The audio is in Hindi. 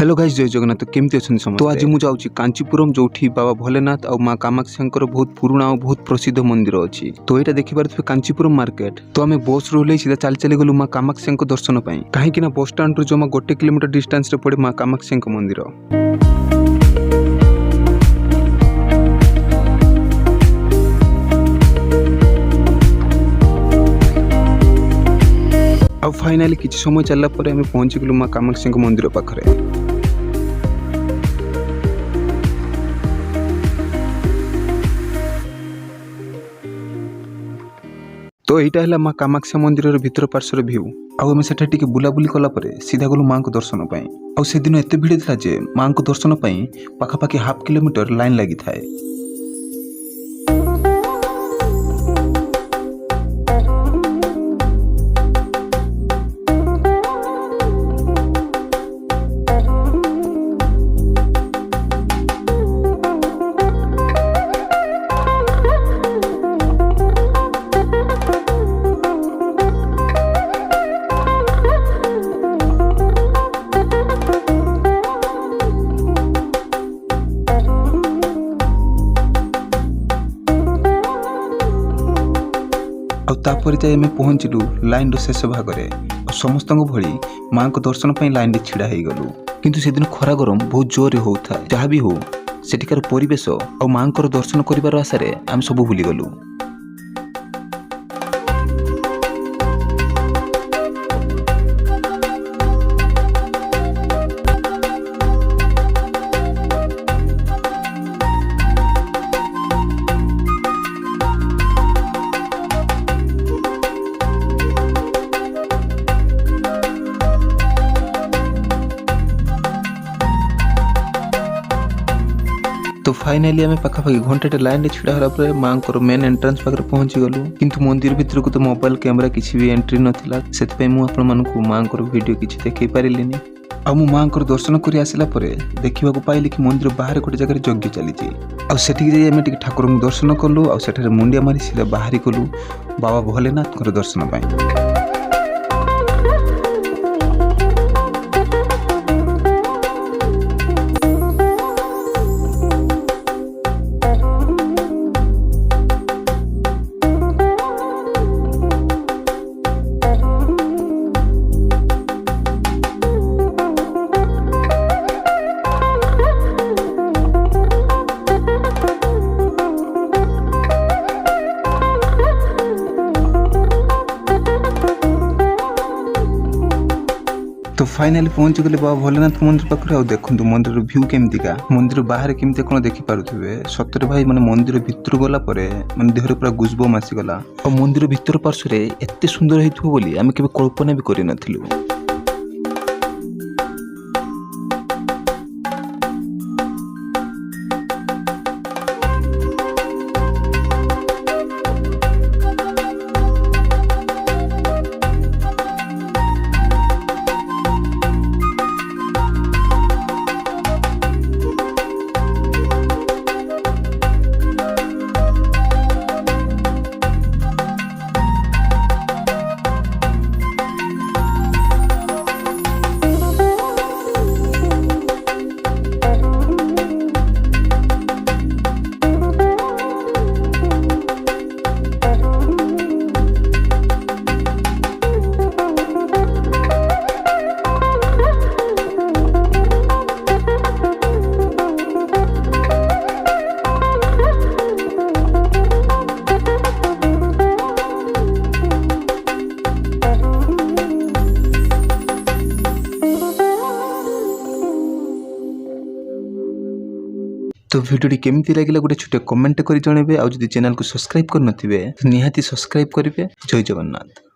हेलो गाइस, जय जगन्नाथ। तो केमती अच्छा समझ तो आज मुझे जाऊँगी कांचीपुरम जो बाबा भोलेनाथ और माँ कामाक्षी बहुत पुराणा और बहुत प्रसिद्ध मंदिर अच्छी। तो यहाँ देखी पारे कांचीपुरम मार्केट। तो आम बस रू सीधा चली चली गलु माँ कामाक्षी दर्शन पाई। कहीं बस स्टाण्ड रू जमा 1 किलोमीटर डिस्टेंस पड़े माँ कामाक्षी मंदिर। अब फाइनाली किसी समय चलला पर आम पहुंची गलु माँ कामाक्षी मंदिर पाखरे। तो यहाँ है माँ कामाक्षी मंदिर भीतर पार्श्वर भ्यू। आम से बुलाबुली कलापर सीधा गलु माँ को दर्शन पाई। आ से दिन एत भिड़ था जे माँ को दर्शन पाई पाखापाखि हाफ किलोमीटर लाइन लगी थाए। तापर जाए आम पहुँचलु लाइन शेष भाग में। समस्त भली माँ को दर्शन पर लाइन छिड़ा हो गलु। किंतु से दिन खरा गरम बहुत जोर होता है। जहाँ भी हो सेठिकार परिवेश और माँ को दर्शन कर आशार आम सब भूली गलु। तो फाइनाली आम पाखापाखि घंटे लाइन छिड़ा होला माँ को मेन एंट्रेंस पाखे पहुंची गलु। किंतु मंदिर भीतर को तो मोबाइल कैमेरा किसी भी एंट्री नाला से माँ को वीडियो किसी देखी पारिनी। आ माँ को दर्शन कर आसला देखा पाइली कि मंदिर बाहर गोटे जगह यज्ञ चली। ठाकुर दर्शन कलु और मुंडिया मारी सीधा बाहरी गलु बाबा भोलेनाथ दर्शन पाई। तो फाइनाली पहुंच गले बाबा भोलेनाथ मंदिर पाखे। आ देखु मंदिर भ्यू केमतिका, मंदिर बाहर केमती कौन देखी पारुथिबे। सतरे भाई माने मंदिर भीतर गला परे माने देहरे पूरा गुजबम आसीगला। और मंदिर भीतर पार्श्वर एते सुंदर हेतु बोली आमे केबे कल्पना भी करि नथिलु। तो वीडियो केमती लगे गोटे छोटे कमेंट कर जनइबे। आ जदि चैनल को सब्सक्राइब कर नथिबे निहाती सब्सक्राइब करिवे। जय जगन्नाथ।